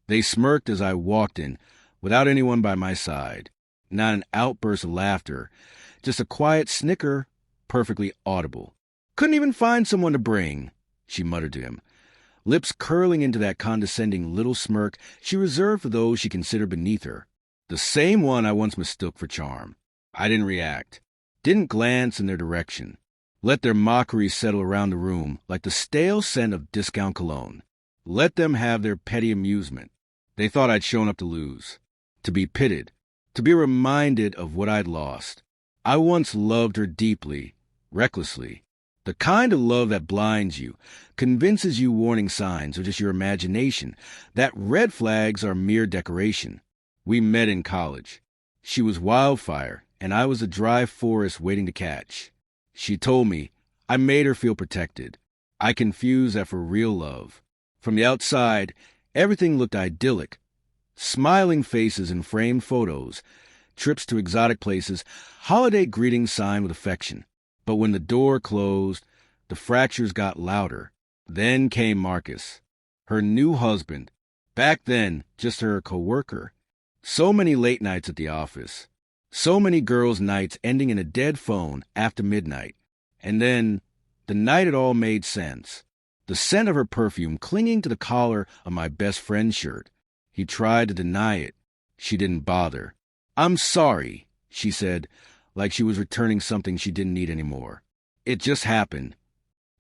They smirked as I walked in, without anyone by my side. Not an outburst of laughter, just a quiet snicker, perfectly audible. "Couldn't even find someone to bring," she muttered to him, lips curling into that condescending little smirk she reserved for those she considered beneath her. The same one I once mistook for charm. I didn't react, didn't glance in their direction. Let their mockery settle around the room like the stale scent of discount cologne. Let them have their petty amusement. They thought I'd shown up to lose, to be pitted, to be reminded of what I'd lost. I once loved her deeply, recklessly. The kind of love that blinds you, convinces you warning signs are just your imagination, that red flags are mere decoration. We met in college. She was wildfire, and I was a dry forest waiting to catch. She told me I made her feel protected. I confused that for real love. From the outside, everything looked idyllic. Smiling faces in framed photos, trips to exotic places, holiday greetings signed with affection. But when the door closed, the fractures got louder. Then came Marcus, her new husband. Back then, just her coworker. So many late nights at the office. So many girls' nights ending in a dead phone after midnight. And then, the night it all made sense. The scent of her perfume clinging to the collar of my best friend's shirt. He tried to deny it. She didn't bother. "I'm sorry," she said, like she was returning something she didn't need anymore. "It just happened."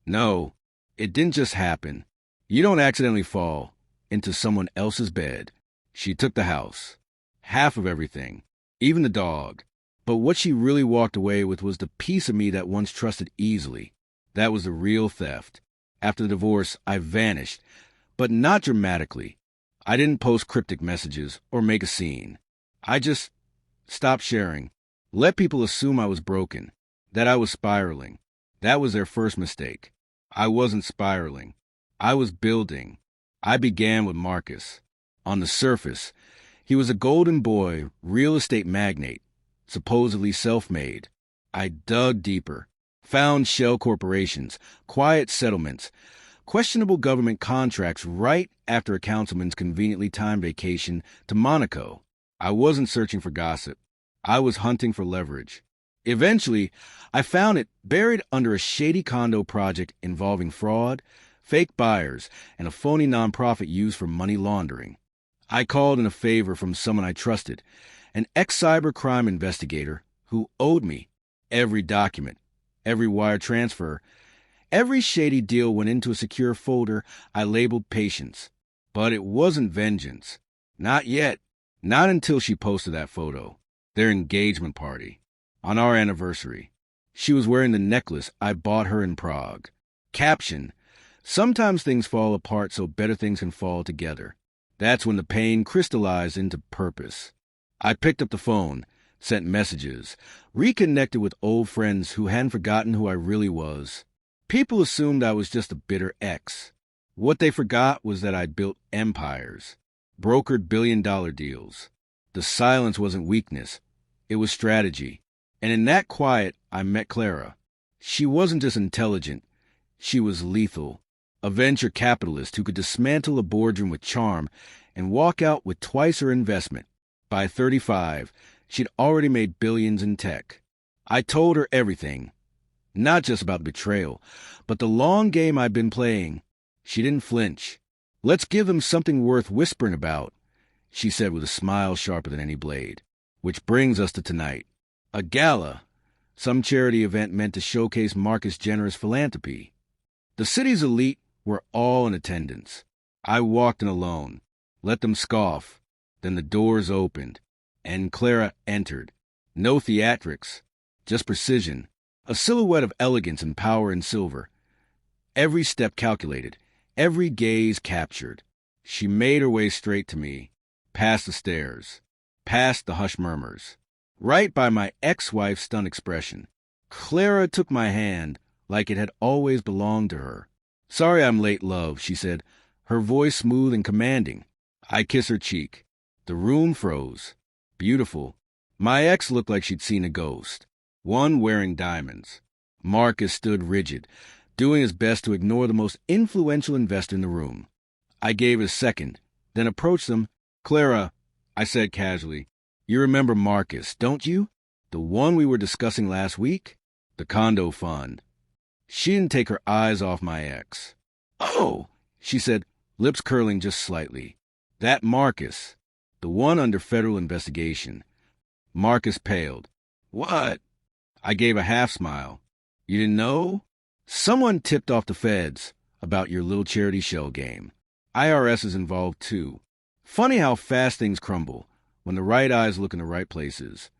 No, it didn't just happen. You don't accidentally fall into someone else's bed. She took the house. Half of everything. Even the dog. But what she really walked away with was the piece of me that once trusted easily. That was the real theft. After the divorce, I vanished. But not dramatically. I didn't post cryptic messages or make a scene. I just stopped sharing. Let people assume I was broken, that I was spiraling. That was their first mistake. I wasn't spiraling. I was building. I began with Marcus. On the surface, he was a golden boy, real estate magnate, supposedly self-made. I dug deeper, found shell corporations, quiet settlements, questionable government contracts right after a councilman's conveniently timed vacation to Monaco. I wasn't searching for gossip. I was hunting for leverage. Eventually, I found it buried under a shady condo project involving fraud, fake buyers, and a phony nonprofit used for money laundering. I called in a favor from someone I trusted, an ex-cybercrime investigator who owed me every document, every wire transfer. Every shady deal went into a secure folder I labeled patience. But it wasn't vengeance. Not yet. Not until she posted that photo. Their engagement party. On our anniversary. She was wearing the necklace I bought her in Prague. Caption: "Sometimes things fall apart so better things can fall together." That's when the pain crystallized into purpose. I picked up the phone, sent messages, reconnected with old friends who hadn't forgotten who I really was. People assumed I was just a bitter ex. What they forgot was that I'd built empires, brokered billion-dollar deals. The silence wasn't weakness. It was strategy. And in that quiet, I met Clara. She wasn't just intelligent. She was lethal. A venture capitalist who could dismantle a boardroom with charm and walk out with twice her investment. By 35, she'd already made billions in tech. I told her everything. Not just about betrayal, but the long game I'd been playing. She didn't flinch. "Let's give them something worth whispering about," she said with a smile sharper than any blade. Which brings us to tonight. A gala, some charity event meant to showcase Marcus' generous philanthropy. The city's elite were all in attendance. I walked in alone, let them scoff. Then the doors opened, and Clara entered. No theatrics, just precision, a silhouette of elegance and power in silver. Every step calculated, every gaze captured. She made her way straight to me, past the stairs, past the hushed murmurs, right by my ex-wife's stunned expression. Clara took my hand like it had always belonged to her. "Sorry I'm late, love," she said, her voice smooth and commanding. I kissed her cheek. The room froze. Beautiful. My ex looked like she'd seen a ghost. One wearing diamonds. Marcus stood rigid, doing his best to ignore the most influential investor in the room. I gave it a second, then approached them. "Clara," I said casually, "you remember Marcus, don't you? The one we were discussing last week? The condo fund." She didn't take her eyes off my ex. "Oh," she said, lips curling just slightly. "That Marcus. The one under federal investigation." Marcus paled. "What?" I gave a half smile. "You didn't know? Someone tipped off the feds about your little charity shell game. IRS is involved too. Funny how fast things crumble when the right eyes look in the right places."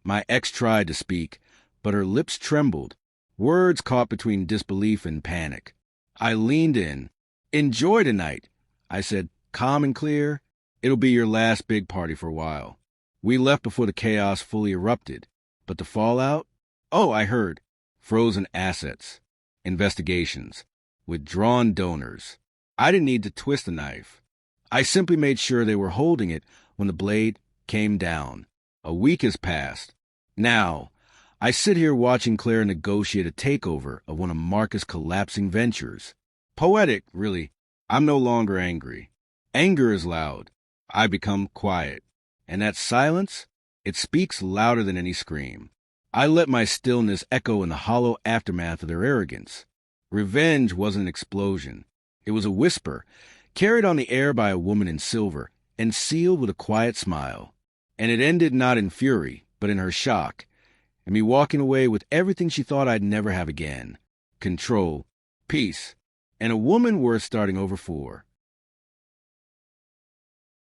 My ex tried to speak, but her lips trembled, words caught between disbelief and panic. I leaned in. "Enjoy tonight," I said, calm and clear. "It'll be your last big party for a while." We left before the chaos fully erupted, but the fallout? Oh, I heard. Frozen assets, investigations, withdrawn donors. I didn't need to twist the knife. I simply made sure they were holding it when the blade came down. A week has passed. Now, I sit here watching Claire negotiate a takeover of one of Marcus' collapsing ventures. Poetic, really. I'm no longer angry. Anger is loud. I become quiet. And that silence, it speaks louder than any scream. I let my stillness echo in the hollow aftermath of their arrogance. Revenge wasn't an explosion. It was a whisper, carried on the air by a woman in silver, and sealed with a quiet smile. And it ended not in fury, but in her shock, and me walking away with everything she thought I'd never have again. Control, peace, and a woman worth starting over for.